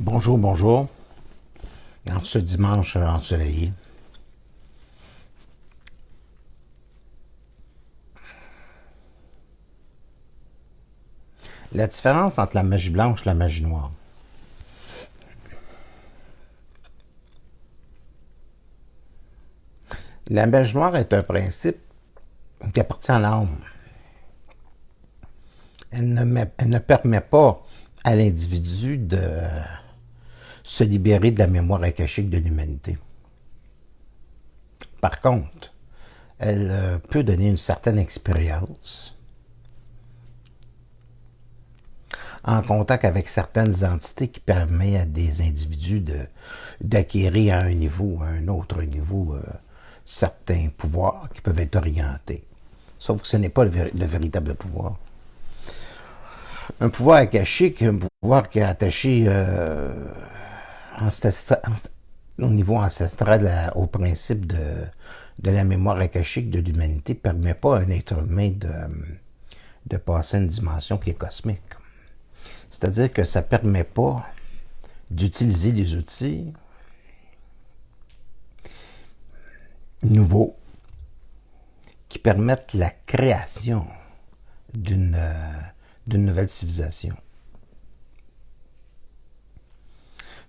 Bonjour, bonjour. En ce dimanche ensoleillé, la différence entre la magie blanche et la magie noire. La magie noire est un principe qui appartient à l'âme. Elle ne permet pas à l'individu de se libérer de la mémoire akashique de l'humanité. Par contre, elle peut donner une certaine expérience en contact avec certaines entités qui permettent à des individus d'acquérir à un autre niveau, certains pouvoirs qui peuvent être orientés. Sauf que ce n'est pas le véritable pouvoir. Un pouvoir akashique, un pouvoir qui est attaché au niveau ancestral au principe de la mémoire akashique de l'humanité, ne permet pas à un être humain de passer à une dimension qui est cosmique. C'est-à-dire que ça ne permet pas d'utiliser des outils nouveaux qui permettent la création d'une nouvelle civilisation.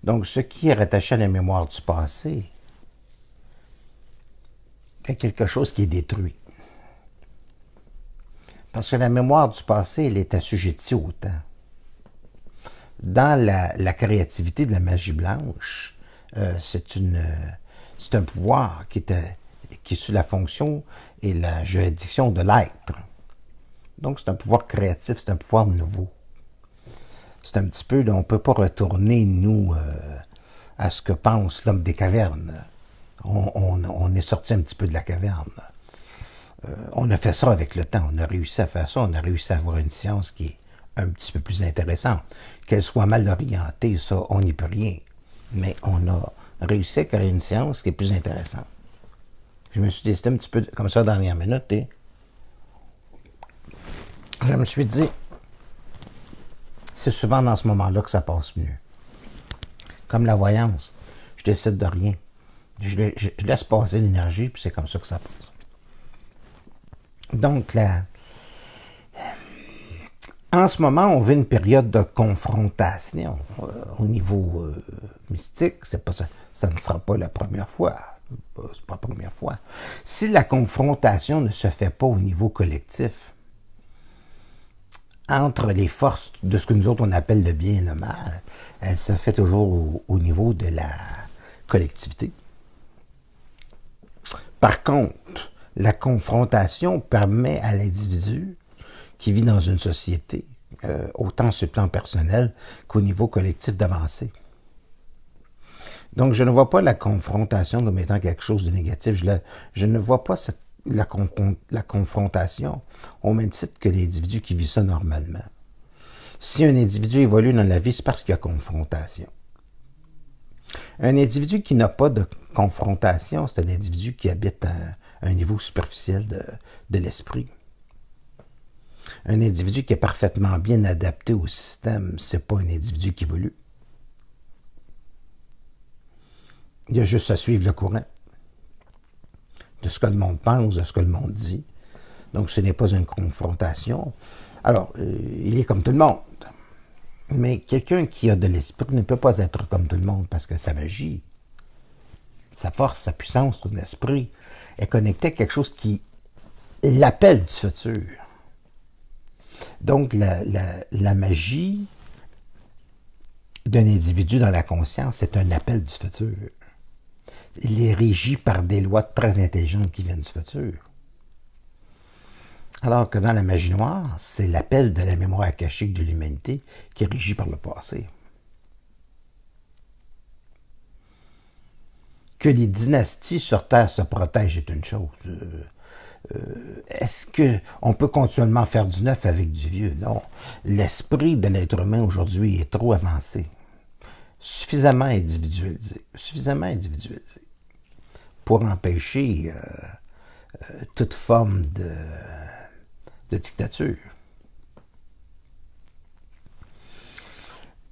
Donc, ce qui est rattaché à la mémoire du passé est quelque chose qui est détruit. Parce que la mémoire du passé, elle est assujettie au temps. Dans la créativité de la magie blanche, c'est un pouvoir qui est sous la fonction et la juridiction de l'être. Donc, c'est un pouvoir créatif, c'est un pouvoir nouveau. C'est un petit peu, on ne peut pas retourner, nous, à ce que pense l'homme des cavernes. On est sorti un petit peu de la caverne. On a fait ça avec le temps, on a réussi à faire ça, on a réussi à avoir une science qui est un petit peu plus intéressante. Qu'elle soit mal orientée, ça, on n'y peut rien. Mais on a réussi à créer une science qui est plus intéressante. Je me suis décidé un petit peu comme ça dernière minute et je me suis dit, c'est souvent dans ce moment-là que ça passe mieux. Comme la voyance, je décide de rien. Je laisse passer l'énergie, puis c'est comme ça que ça passe. Donc, en ce moment, on vit une période de confrontation au niveau mystique. C'est pas ça, ça ne sera pas la première fois. C'est pas la première fois. Si la confrontation ne se fait pas au niveau collectif, entre les forces de ce que nous autres on appelle le bien et le mal, elle se fait toujours au niveau de la collectivité. Par contre, la confrontation permet à l'individu qui vit dans une société, autant sur le plan personnel qu'au niveau collectif, d'avancer. Donc, je ne vois pas la confrontation comme étant quelque chose de négatif. Je ne vois pas la confrontation au même titre que l'individu qui vit ça normalement. Si un individu évolue dans la vie, c'est parce qu'il y a confrontation. Un individu qui n'a pas de confrontation, c'est un individu qui habite à un niveau superficiel de l'esprit. Un individu qui est parfaitement bien adapté au système, c'est pas un individu qui évolue. Il y a juste à suivre le courant de ce que le monde pense, de ce que le monde dit. Donc, ce n'est pas une confrontation. Alors, il est comme tout le monde. Mais quelqu'un qui a de l'esprit ne peut pas être comme tout le monde parce que sa magie, sa force, sa puissance, son esprit est connecté à quelque chose qui l'appelle du futur. Donc, la magie d'un individu dans la conscience, c'est un appel du futur. Il est régi par des lois très intelligentes qui viennent du futur. Alors que dans la magie noire, c'est l'appel de la mémoire akashique de l'humanité qui est régi par le passé. Que les dynasties sur Terre se protègent est une chose. Est-ce qu'on peut continuellement faire du neuf avec du vieux? Non. L'esprit de l'être humain aujourd'hui est trop avancé. Suffisamment individualisé. Pour empêcher toute forme de dictature.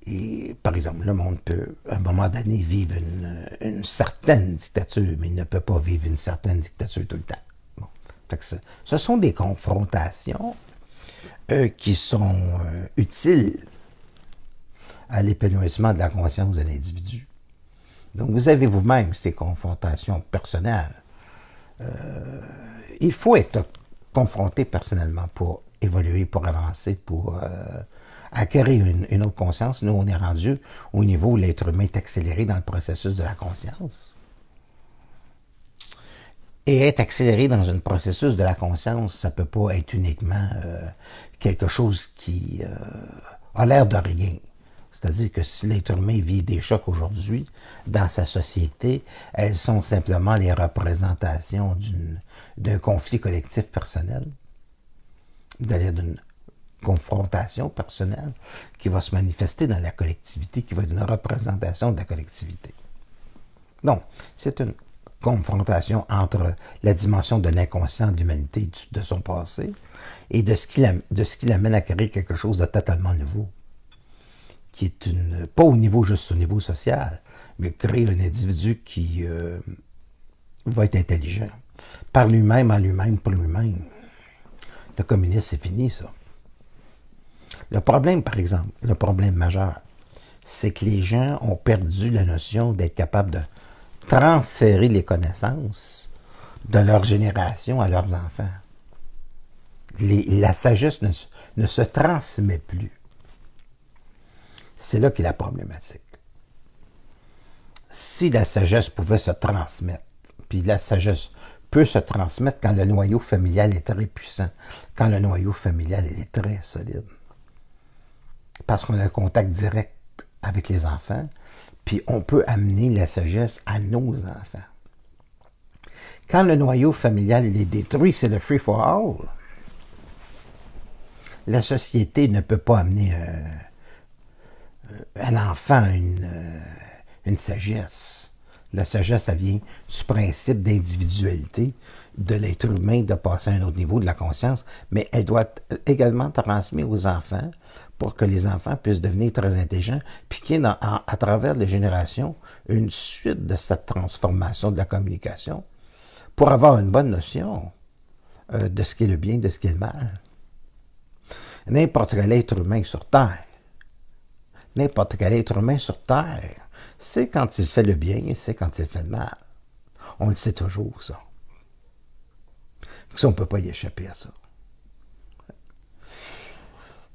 Et, par exemple, le monde peut, à un moment donné, vivre une certaine dictature, mais il ne peut pas vivre une certaine dictature tout le temps. Bon. Fait que ce sont des confrontations qui sont utiles à l'épanouissement de la conscience de l'individu. Donc, vous avez vous-même ces confrontations personnelles. Il faut être confronté personnellement pour évoluer, pour avancer, pour acquérir une autre conscience. Nous, on est rendu au niveau où l'être humain est accéléré dans le processus de la conscience. Et être accéléré dans un processus de la conscience, ça ne peut pas être uniquement quelque chose qui a l'air de rien. C'est-à-dire que si l'être humain vit des chocs aujourd'hui dans sa société, elles sont simplement les représentations d'un conflit collectif personnel, d'aller d'une confrontation personnelle qui va se manifester dans la collectivité, qui va être une représentation de la collectivité. Donc, c'est une confrontation entre la dimension de l'inconscient de l'humanité, de son passé, et de ce qui l'amène à créer quelque chose de totalement nouveau, qui est pas juste au niveau social, mais créer un individu qui va être intelligent, par lui-même, en lui-même, pour lui-même. Le communisme, c'est fini, ça. Le problème, par exemple, le problème majeur, c'est que les gens ont perdu la notion d'être capables de transférer les connaissances de leur génération à leurs enfants. La sagesse ne se transmet plus. C'est là qu'est la problématique. Si la sagesse pouvait se transmettre, puis la sagesse peut se transmettre quand le noyau familial est très puissant, quand le noyau familial est très solide. Parce qu'on a un contact direct avec les enfants, puis on peut amener la sagesse à nos enfants. Quand le noyau familial est détruit, c'est le free for all. La société ne peut pas amener un enfant à une sagesse. La sagesse, ça vient du principe d'individualité de l'être humain, de passer à un autre niveau de la conscience, mais elle doit être également transmise aux enfants pour que les enfants puissent devenir très intelligents, puis qu'il y ait à travers les générations une suite de cette transformation de la communication pour avoir une bonne notion de ce qui est le bien, de ce qui est le mal. N'importe quel être humain sur Terre, c'est quand il fait le bien et c'est quand il fait le mal. On le sait toujours, ça. On ne peut pas y échapper à ça.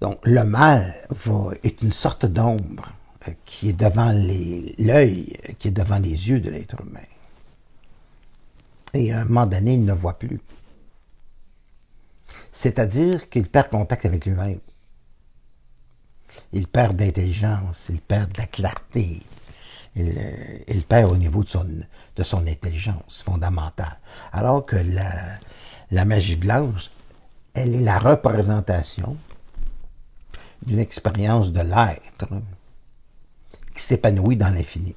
Donc, le mal est une sorte d'ombre qui est devant l'œil, qui est devant les yeux de l'être humain. Et à un moment donné, il ne voit plus. C'est-à-dire qu'il perd contact avec lui-même. Il perd d'intelligence, il perd de la clarté, il perd au niveau de son intelligence fondamentale. Alors que la magie blanche, elle est la représentation d'une expérience de l'être qui s'épanouit dans l'infini.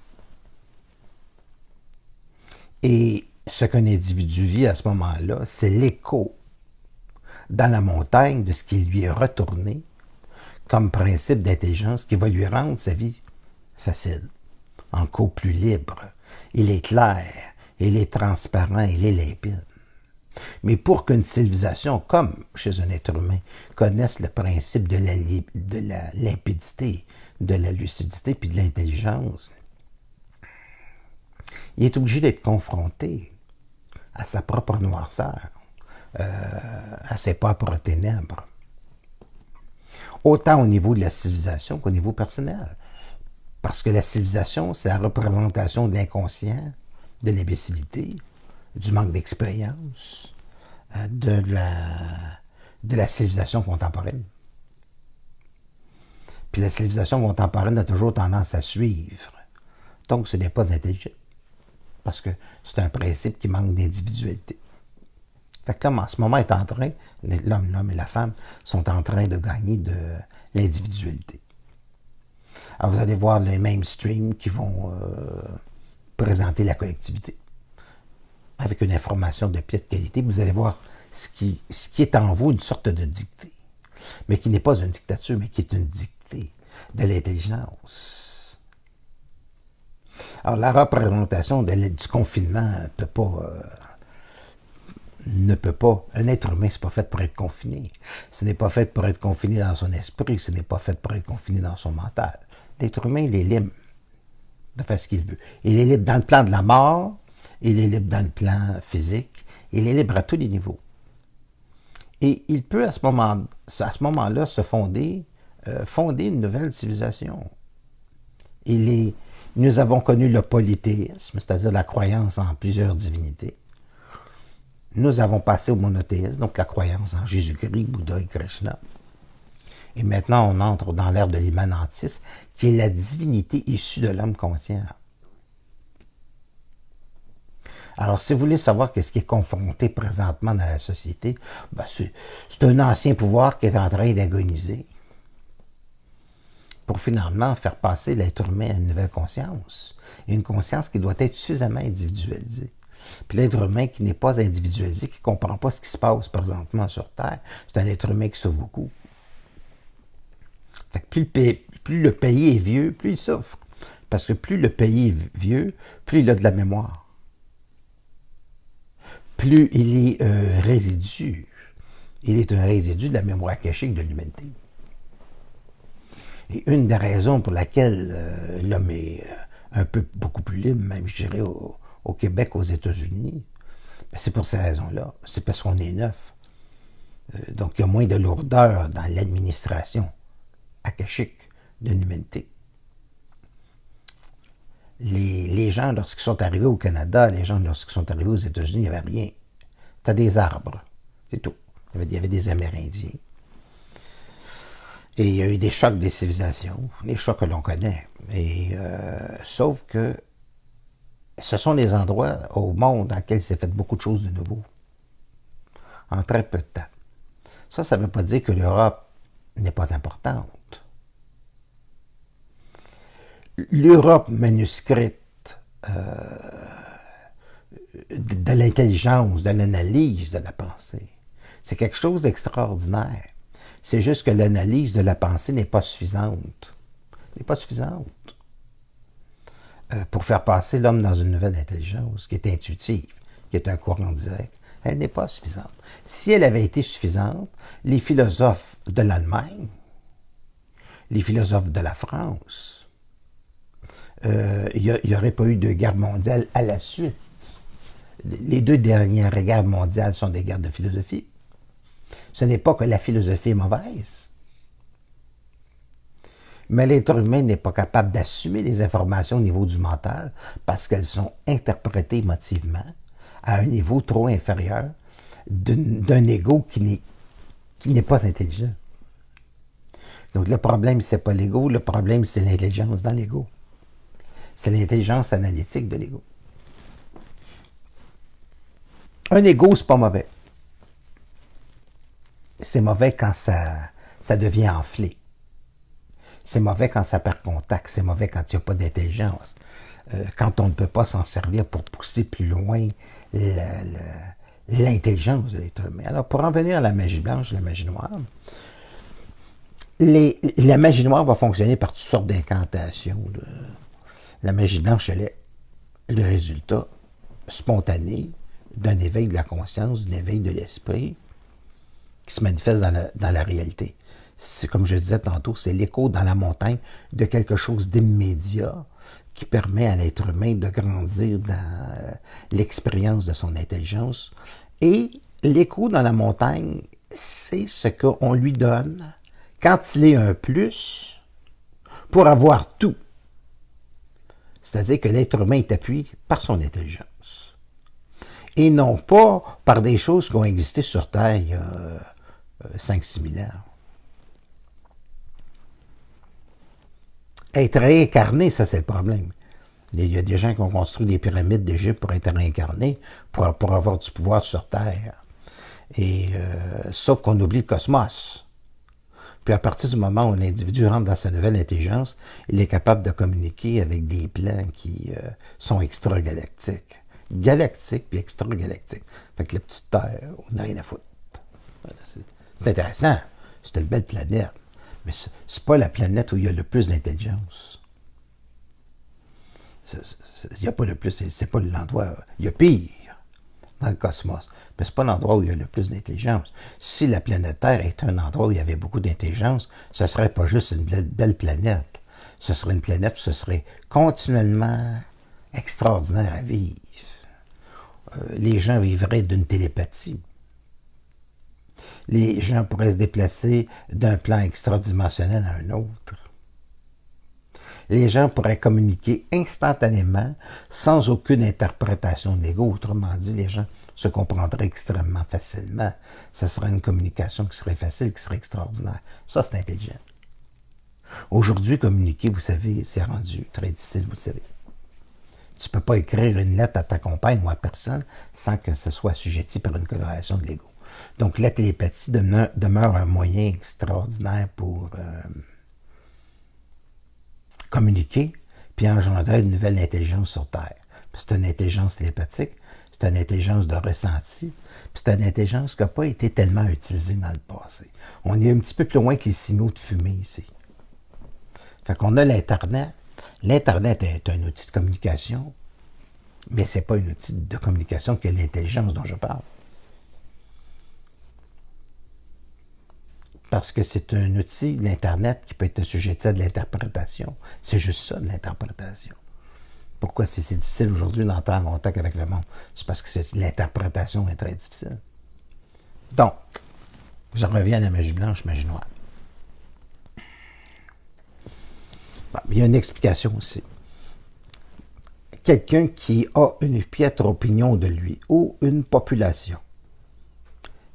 Et ce qu'un individu vit à ce moment-là, c'est l'écho dans la montagne de ce qui lui est retourné comme principe d'intelligence qui va lui rendre sa vie facile, encore plus libre. Il est clair, il est transparent, il est limpide. Mais pour qu'une civilisation, comme chez un être humain, connaisse le principe de la limpidité, de la lucidité puis de l'intelligence, il est obligé d'être confronté à sa propre noirceur, à ses propres ténèbres. Autant au niveau de la civilisation qu'au niveau personnel. Parce que la civilisation, c'est la représentation de l'inconscient, de l'imbécilité, du manque d'expérience, de la civilisation contemporaine. Puis la civilisation contemporaine a toujours tendance à suivre. Donc, ce n'est pas intelligent. Parce que c'est un principe qui manque d'individualité. Fait que comme en ce moment est en train, l'homme et la femme sont en train de gagner de l'individualité. Alors vous allez voir les mainstream qui vont présenter la collectivité avec une information de pied de qualité. Vous allez voir ce qui est en vous, une sorte de dictée. Mais qui n'est pas une dictature, mais qui est une dictée. de l'intelligence. Alors, la représentation du confinement ne peut pas. Un être humain, c'est pas fait pour être confiné. Ce n'est pas fait pour être confiné dans son esprit, ce n'est pas fait pour être confiné dans son mental. L'être humain, il est libre de faire ce qu'il veut. Il est libre dans le plan de la mort, il est libre dans le plan physique, il est libre à tous les niveaux. Et il peut à ce moment-là se fonder une nouvelle civilisation. Nous avons connu le polythéisme, c'est-à-dire la croyance en plusieurs divinités. Nous avons passé au monothéisme, donc la croyance en Jésus-Christ, Bouddha et Krishna. Et maintenant, on entre dans l'ère de l'immanentisme, qui est la divinité issue de l'homme conscient. Alors, si vous voulez savoir qu'est-ce qui est confronté présentement dans la société, c'est un ancien pouvoir qui est en train d'agoniser pour finalement faire passer l'être humain à une nouvelle conscience. Et une conscience qui doit être suffisamment individualisée. Puis l'être humain qui n'est pas individualisé, qui ne comprend pas ce qui se passe présentement sur Terre, c'est un être humain qui souffre beaucoup. Fait que plus le pays est vieux, plus il souffre. Parce que plus le pays est vieux, plus il a de la mémoire. Plus il est résidu. Il est un résidu de la mémoire akashique de l'humanité. Et une des raisons pour laquelle l'homme est beaucoup plus libre, même je dirais au Québec, aux États-Unis, c'est pour ces raisons-là. C'est parce qu'on est neuf. Donc, il y a moins de lourdeur dans l'administration akashique de l'humanité. Les gens, lorsqu'ils sont arrivés au Canada, les gens, lorsqu'ils sont arrivés aux États-Unis, il n'y avait rien. C'était des arbres. C'est tout. Il y avait des Amérindiens. Et il y a eu des chocs des civilisations, les chocs que l'on connaît. Sauf que ce sont les endroits au monde dans lesquels il s'est fait beaucoup de choses de nouveau. En très peu de temps. Ça ne veut pas dire que l'Europe n'est pas importante. L'Europe manuscrite de l'intelligence, de l'analyse de la pensée, c'est quelque chose d'extraordinaire. C'est juste que l'analyse de la pensée n'est pas suffisante. N'est pas suffisante pour faire passer l'homme dans une nouvelle intelligence qui est intuitive, qui est un courant direct. Elle n'est pas suffisante. Si elle avait été suffisante, les philosophes de l'Allemagne, les philosophes de la France, il n'y aurait pas eu de guerre mondiale à la suite. Les deux dernières guerres mondiales sont des guerres de philosophie. Ce n'est pas que la philosophie est mauvaise, mais l'être humain n'est pas capable d'assumer les informations au niveau du mental parce qu'elles sont interprétées émotivement à un niveau trop inférieur d'un ego qui n'est pas intelligent. Donc le problème, c'est pas l'ego, le problème, c'est l'intelligence dans l'ego. C'est l'intelligence analytique de l'ego. Un ego, c'est pas mauvais. C'est mauvais quand ça devient enflé. C'est mauvais quand ça perd contact. C'est mauvais quand il n'y a pas d'intelligence. Quand on ne peut pas s'en servir pour pousser plus loin l'intelligence de l'être humain. Alors, pour en venir à la magie blanche, la magie noire, la magie noire va fonctionner par toutes sortes d'incantations. La magie blanche, elle est le résultat spontané d'un éveil de la conscience, d'un éveil de l'esprit qui se manifeste dans la réalité. C'est comme je disais tantôt, c'est l'écho dans la montagne de quelque chose d'immédiat qui permet à l'être humain de grandir dans l'expérience de son intelligence. Et l'écho dans la montagne, c'est ce qu'on lui donne quand il est un plus pour avoir tout. C'est-à-dire que l'être humain est appuyé par son intelligence. Et non pas par des choses qui ont existé sur Terre il y a 5-6 000 ans. Être réincarné, ça c'est le problème. Il y a des gens qui ont construit des pyramides d'Égypte pour être réincarnés, pour avoir du pouvoir sur Terre. Sauf qu'on oublie le cosmos. Puis à partir du moment où l'individu rentre dans sa nouvelle intelligence, il est capable de communiquer avec des plans qui sont extragalactiques. Galactiques puis extragalactiques. Fait que la petite Terre, on n'a rien à foutre. Voilà, c'est intéressant. C'est une belle planète. Mais c'est pas la planète où il y a le plus d'intelligence. Il n'y a pas le plus, c'est pas l'endroit. Il y a pire dans le cosmos. Mais c'est pas l'endroit où il y a le plus d'intelligence. Si la planète Terre était un endroit où il y avait beaucoup d'intelligence, ce serait pas juste une belle planète. Ce serait une planète où ce serait continuellement extraordinaire à vivre. Les gens vivraient d'une télépathie. Les gens pourraient se déplacer d'un plan extradimensionnel à un autre. Les gens pourraient communiquer instantanément sans aucune interprétation de l'ego. Autrement dit, les gens se comprendraient extrêmement facilement. Ce serait une communication qui serait facile, qui serait extraordinaire. Ça, c'est intelligent. Aujourd'hui, communiquer, vous savez, c'est rendu très difficile, vous le savez. Tu ne peux pas écrire une lettre à ta compagne ou à personne sans que ce soit assujetti par une coloration de l'ego. Donc, la télépathie demeure un moyen extraordinaire pour communiquer puis engendrer une nouvelle intelligence sur Terre. C'est une intelligence télépathique, c'est une intelligence de ressenti, puis c'est une intelligence qui n'a pas été tellement utilisée dans le passé. On est un petit peu plus loin que les signaux de fumée ici. Fait qu'on a l'Internet. L'Internet est un outil de communication, mais ce n'est pas un outil de communication que l'intelligence dont je parle. Parce que c'est un outil, l'Internet, qui peut être sujet à de l'interprétation. C'est juste ça, de l'interprétation. Pourquoi c'est difficile aujourd'hui d'entrer en contact avec le monde? C'est parce que l'interprétation est très difficile. Donc, je reviens à la magie blanche, magie noire. Bon, il y a une explication aussi. Quelqu'un qui a une piètre opinion de lui, ou une population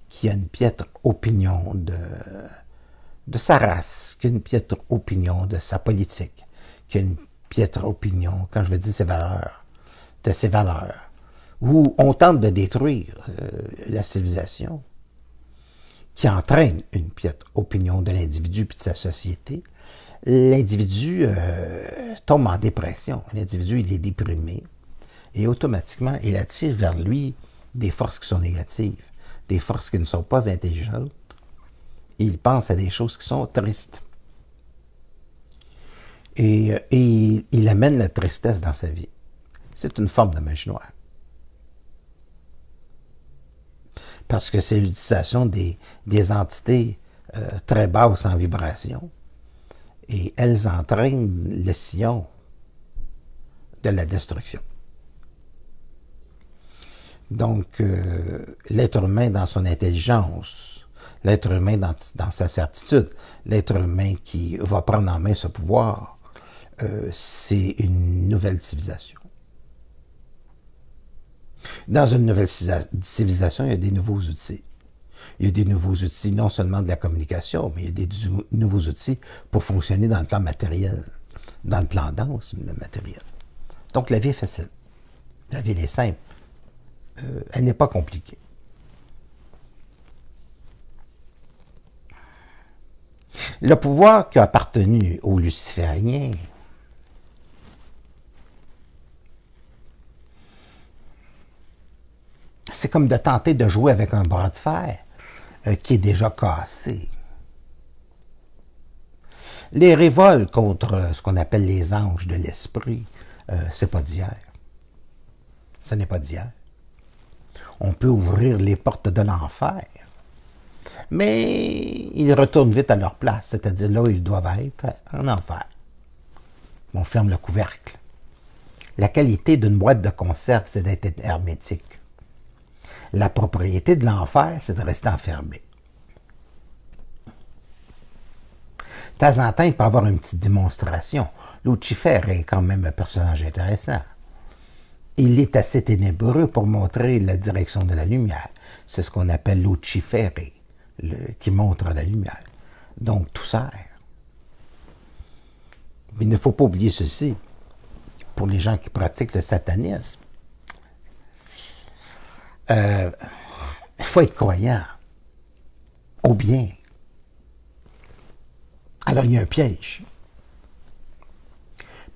qui a une piètre opinion de sa race, qui a une piètre opinion de sa politique, qui a une piètre opinion, quand je veux dire de ses valeurs, où on tente de détruire la civilisation, qui entraîne une piètre opinion de l'individu puis de sa société, l'individu tombe en dépression. L'individu, il est déprimé et automatiquement, il attire vers lui des forces qui sont négatives, des forces qui ne sont pas intelligentes. Et il pense à des choses qui sont tristes. Et il amène la tristesse dans sa vie. C'est une forme de magie noire. Parce que c'est l'utilisation des entités très basses en vibration. Et elles entraînent le sillon de la destruction. Donc, l'être humain dans son intelligence, l'être humain dans sa certitude, l'être humain qui va prendre en main ce pouvoir, c'est une nouvelle civilisation. Dans une nouvelle civilisation, il y a des nouveaux outils. Il y a des nouveaux outils, non seulement de la communication, mais il y a des nouveaux outils pour fonctionner dans le plan matériel, dans le plan dense, le matériel. Donc, la vie est facile. La vie, elle est simple. Elle n'est pas compliquée. Le pouvoir qui a appartenu aux Lucifériens, c'est comme de tenter de jouer avec un bras de fer qui est déjà cassé. Les révoltes contre ce qu'on appelle les anges de l'esprit, c'est pas d'hier. Ce n'est pas d'hier. On peut ouvrir les portes de l'enfer, mais ils retournent vite à leur place, c'est-à-dire là où ils doivent être, en enfer. On ferme le couvercle. La qualité d'une boîte de conserve, c'est d'être hermétique. La propriété de l'enfer, c'est de rester enfermé. De temps en temps, il peut y avoir une petite démonstration. Lucifer est quand même un personnage intéressant. Il est assez ténébreux pour montrer la direction de la lumière. C'est ce qu'on appelle Luciféré, qui montre la lumière. Donc, tout sert. Mais il ne faut pas oublier ceci, pour les gens qui pratiquent le satanisme. Il faut être croyant au bien. Alors, il y a un piège.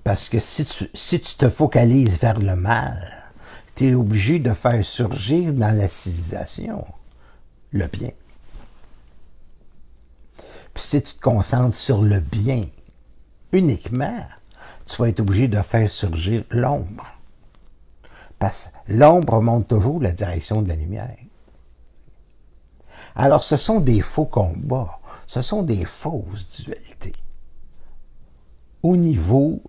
Parce que si tu te focalises vers le mal, tu es obligé de faire surgir dans la civilisation le bien. Puis si tu te concentres sur le bien uniquement, tu vas être obligé de faire surgir l'ombre. Parce que l'ombre montre toujours la direction de la lumière. Alors ce sont des faux combats, ce sont des fausses dualités. Au niveau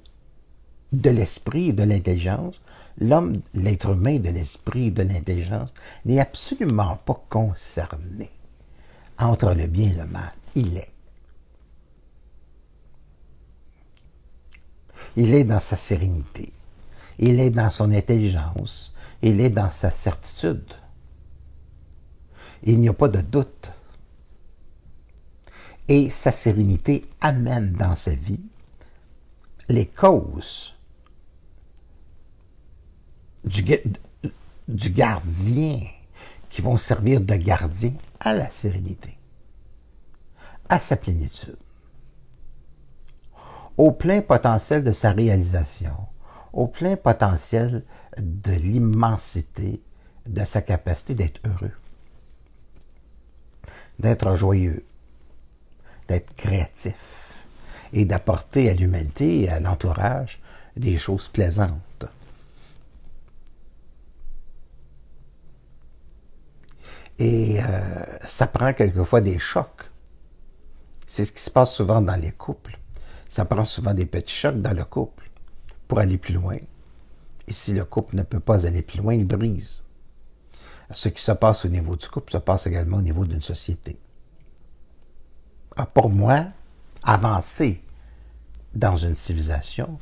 de l'esprit et de l'intelligence, l'homme, l'être humain de l'esprit et de l'intelligence n'est absolument pas concerné entre le bien et le mal. Il est. Il est dans sa sérénité. Il est dans son intelligence. Il est dans sa certitude. Il n'y a pas de doute. Et sa sérénité amène dans sa vie les causes du gardien qui vont servir de gardien à la sérénité, à sa plénitude, au plein potentiel de sa réalisation, au plein potentiel de l'immensité de sa capacité d'être heureux, d'être joyeux, d'être créatif et d'apporter à l'humanité et à l'entourage des choses plaisantes. Et ça prend quelquefois des chocs. C'est ce qui se passe souvent dans les couples. Ça prend souvent des petits chocs dans le couple pour aller plus loin. Et si le couple ne peut pas aller plus loin, il brise. Ce qui se passe au niveau du couple se passe également au niveau d'une société. Pour moi, avancer dans une civilisation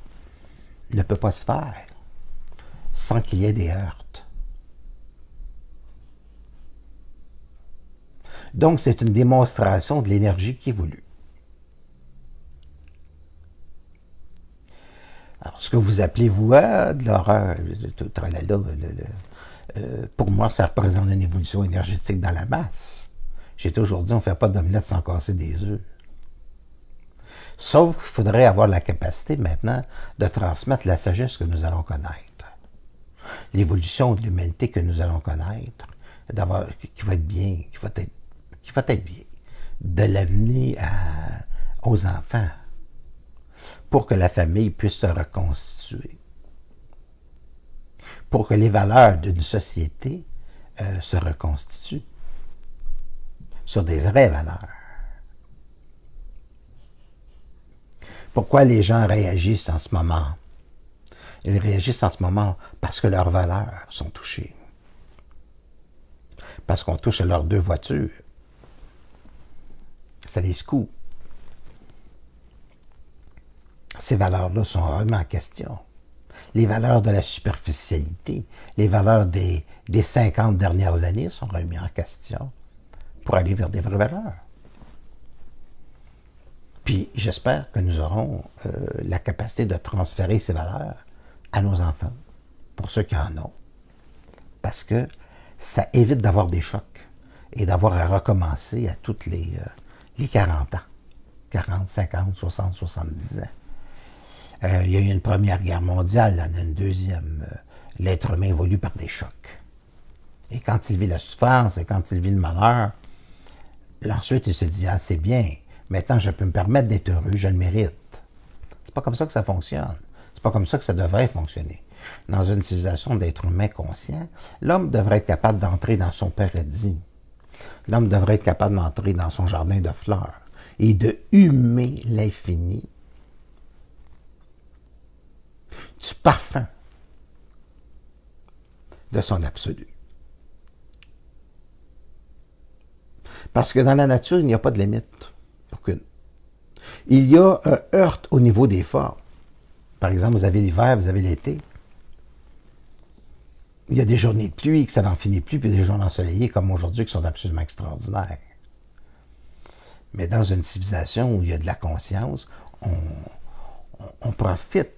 ne peut pas se faire sans qu'il y ait des heurts. Donc, c'est une démonstration de l'énergie qui est voulue. Alors, ce que vous appelez, vous, de l'horreur, pour moi, ça représente une évolution énergétique dans la masse. J'ai toujours dit, on ne fait pas d'omelette sans casser des œufs. Sauf qu'il faudrait avoir la capacité maintenant de transmettre la sagesse que nous allons connaître. L'évolution de l'humanité que nous allons connaître, qui va être bien, qui va être bien, de l'amener aux enfants pour que la famille puisse se reconstituer, pour que les valeurs d'une société se reconstituent sur des vraies valeurs. Pourquoi les gens réagissent en ce moment? Ils réagissent en ce moment parce que leurs valeurs sont touchées. Parce qu'on touche à leurs 2 voitures. Ça les secoue. Ces valeurs-là sont vraiment en question. Les valeurs de la superficialité, les valeurs des 50 dernières années sont remises en question pour aller vers des vraies valeurs. Puis j'espère que nous aurons la capacité de transférer ces valeurs à nos enfants, pour ceux qui en ont. Parce que ça évite d'avoir des chocs et d'avoir à recommencer à toutes les 40 ans. 40, 50, 60, 70 ans. Il y a eu une première guerre mondiale, il y en a une deuxième. L'être humain évolue par des chocs. Et quand il vit la souffrance et quand il vit le malheur, ensuite il se dit, ah c'est bien, maintenant je peux me permettre d'être heureux, je le mérite. C'est pas comme ça que ça fonctionne. C'est pas comme ça que ça devrait fonctionner. Dans une civilisation d'êtres humains conscients, l'homme devrait être capable d'entrer dans son paradis. L'homme devrait être capable d'entrer dans son jardin de fleurs et de humer l'infini du parfum de son absolu. Parce que dans la nature, il n'y a pas de limite. Aucune. Il y a un heurt au niveau des formes. Par exemple, vous avez l'hiver, vous avez l'été. Il y a des journées de pluie que ça n'en finit plus, puis des journées ensoleillées comme aujourd'hui qui sont absolument extraordinaires. Mais dans une civilisation où il y a de la conscience, on profite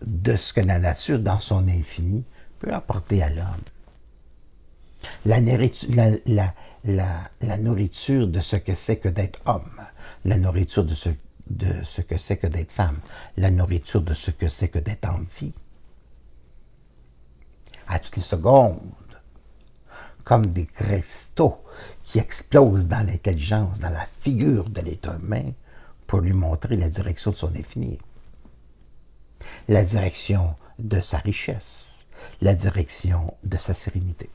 de ce que la nature, dans son infini, peut apporter à l'homme. La nourriture de ce que c'est que d'être homme, la nourriture de ce que c'est que d'être femme, la nourriture de ce que c'est que d'être en vie. À toutes les secondes, comme des cristaux qui explosent dans l'intelligence, dans la figure de l'être humain, pour lui montrer la direction de son infini, la direction de sa richesse, la direction de sa sérénité.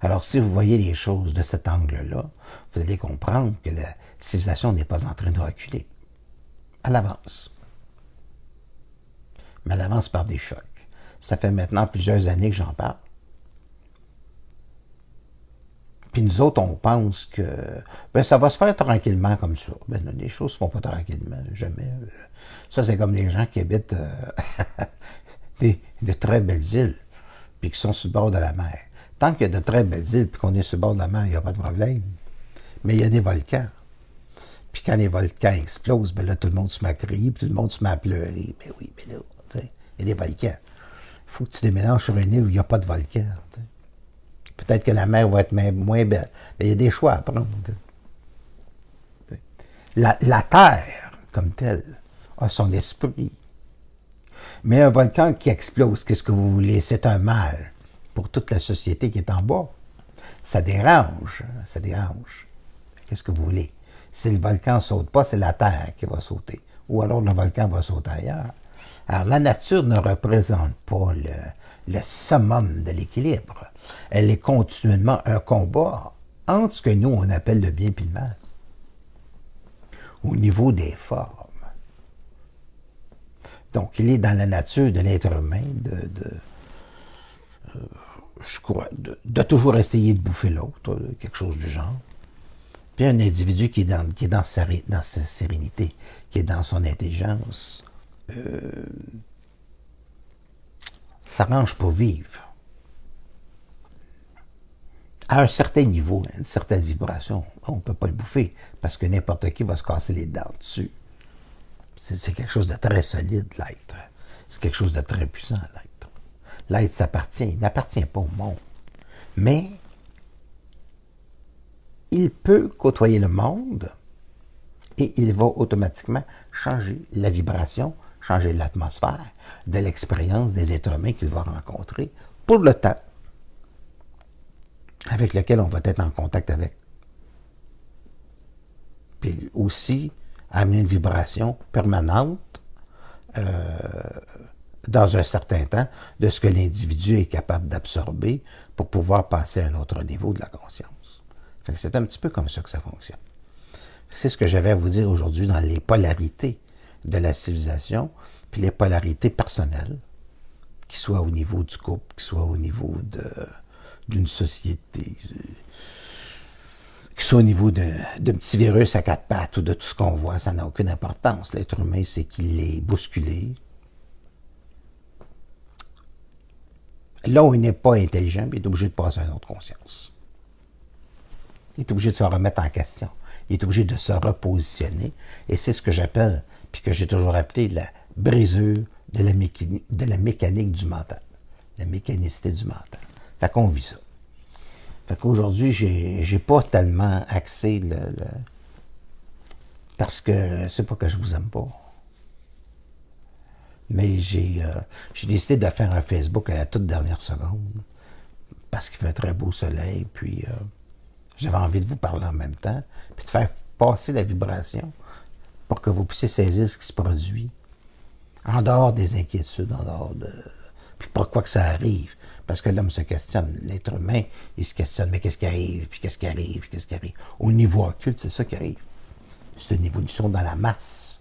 Alors, si vous voyez les choses de cet angle-là, vous allez comprendre que la civilisation n'est pas en train de reculer. Elle avance. Mais elle avance par des chocs. Ça fait maintenant plusieurs années que j'en parle. Puis nous autres, on pense que ça va se faire tranquillement comme ça. Les choses ne se font pas tranquillement, jamais. Ça, c'est comme des gens qui habitent de très belles îles, puis qui sont sur le bord de la mer. Tant qu'il y a de très belles îles, puis qu'on est sur le bord de la mer, il n'y a pas de problème. Mais il y a des volcans. Puis quand les volcans explosent, là, tout le monde se met à crier, puis tout le monde se met à pleurer. Mais oui, mais là, il y a des volcans. Il faut que tu déménages sur une île où il n'y a pas de volcan. Peut-être que la mer va être moins belle. Mais il y a des choix à prendre. La Terre, comme telle, a son esprit. Mais un volcan qui explose, qu'est-ce que vous voulez? C'est un mal pour toute la société qui est en bas. Ça dérange. Ça dérange. Qu'est-ce que vous voulez? Si le volcan ne saute pas, c'est la Terre qui va sauter. Ou alors le volcan va sauter ailleurs. Alors, la nature ne représente pas le summum de l'équilibre. Elle est continuellement un combat entre ce que nous, on appelle le bien et le mal. Au niveau des formes. Donc, il est dans la nature de l'être humain de toujours essayer de bouffer l'autre, quelque chose du genre. Puis un individu qui est dans sa sérénité, qui est dans son intelligence, s'arrange pour vivre. À un certain niveau, une certaine vibration, on ne peut pas le bouffer, parce que n'importe qui va se casser les dents dessus. C'est quelque chose de très solide, l'être. C'est quelque chose de très puissant, l'être. L'être il n'appartient pas au monde. Mais il peut côtoyer le monde et il va automatiquement changer la vibration, changer l'atmosphère de l'expérience des êtres humains qu'il va rencontrer pour le temps avec lequel on va être en contact avec. Puis aussi, amener une vibration permanente dans un certain temps de ce que l'individu est capable d'absorber pour pouvoir passer à un autre niveau de la conscience. Fait que c'est un petit peu comme ça que ça fonctionne. C'est ce que j'avais à vous dire aujourd'hui dans les polarités de la civilisation, puis les polarités personnelles, qui soient au niveau du couple, qui soient au niveau d'une société, qui soit au niveau d'un petit virus à quatre pattes ou de tout ce qu'on voit, ça n'a aucune importance. L'être humain, c'est qu'il est bousculé. Là où il n'est pas intelligent, il est obligé de passer à une autre conscience. Il est obligé de se remettre en question. Il est obligé de se repositionner. Et c'est ce que j'appelle, puis que j'ai toujours appelé la brisure de la mécanique du mental. La mécanicité du mental. Fait qu'on vit ça. Fait qu'aujourd'hui, j'ai pas tellement axé parce que c'est pas que je vous aime pas. Mais j'ai décidé de faire un Facebook à la toute dernière seconde parce qu'il fait un très beau soleil, puis j'avais envie de vous parler en même temps, puis de faire passer la vibration pour que vous puissiez saisir ce qui se produit en dehors des inquiétudes, en dehors de... Puis pourquoi que ça arrive? Parce que l'homme se questionne, l'être humain, il se questionne, mais qu'est-ce qui arrive, puis qu'est-ce qui arrive, puis qu'est-ce qui arrive? Au niveau occulte, c'est ça qui arrive. C'est une évolution dans la masse.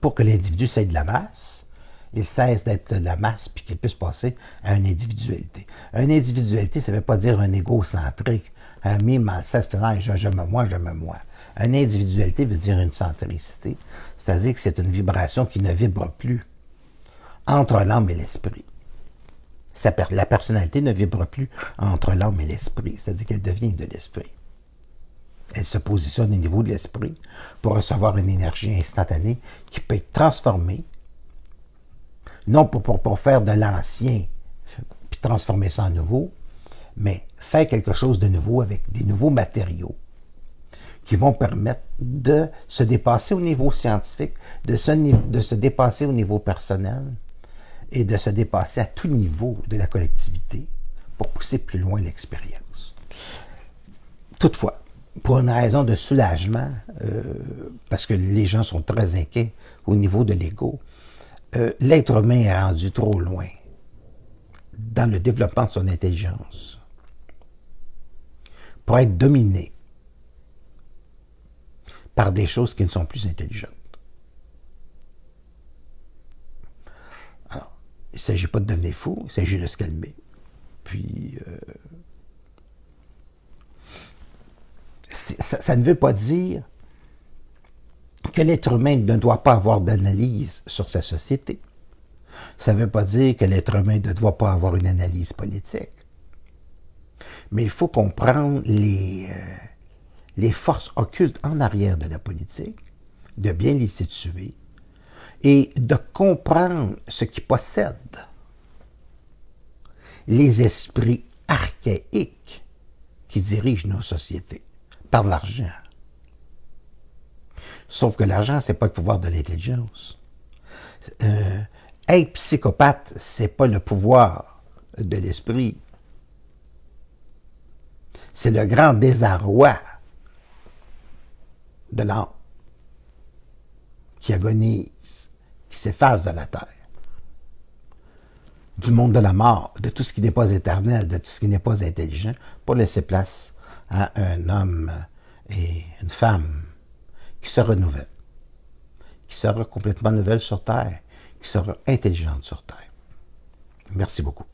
Pour que l'individu s'aide de la masse, il cesse d'être de la masse, puis qu'il puisse passer à une individualité. Une individualité, ça ne veut pas dire un égocentrique, un me, myself, j'aime moi, j'aime moi. Une individualité veut dire une centricité, c'est-à-dire que c'est une vibration qui ne vibre plus entre l'âme et l'esprit. La personnalité ne vibre plus entre l'âme et l'esprit, c'est-à-dire qu'elle devient de l'esprit. Elle se positionne au niveau de l'esprit pour recevoir une énergie instantanée qui peut être transformée, non pour faire de l'ancien, puis transformer ça en nouveau, mais faire quelque chose de nouveau avec des nouveaux matériaux qui vont permettre de se dépasser au niveau scientifique, de se dépasser au niveau personnel et de se dépasser à tout niveau de la collectivité pour pousser plus loin l'expérience. Toutefois, pour une raison de soulagement, parce que les gens sont très inquiets au niveau de l'ego, l'être humain est rendu trop loin dans le développement de son intelligence pour être dominé par des choses qui ne sont plus intelligentes. Alors, il ne s'agit pas de devenir fou, il s'agit de se calmer. Puis, ça ne veut pas dire que l'être humain ne doit pas avoir d'analyse sur sa société. Ça ne veut pas dire que l'être humain ne doit pas avoir une analyse politique. Mais il faut comprendre les forces occultes en arrière de la politique, de bien les situer et de comprendre ce qui possède les esprits archaïques qui dirigent nos sociétés par l'argent. Sauf que l'argent, ce n'est pas le pouvoir de l'intelligence. Être psychopathe, ce n'est pas le pouvoir de l'esprit. C'est le grand désarroi de l'âme qui agonise, qui s'efface de la terre, du monde de la mort, de tout ce qui n'est pas éternel, de tout ce qui n'est pas intelligent, pour laisser place à un homme et une femme qui se renouvellent, qui sera complètement nouvelle sur terre, qui sera intelligente sur terre. Merci beaucoup.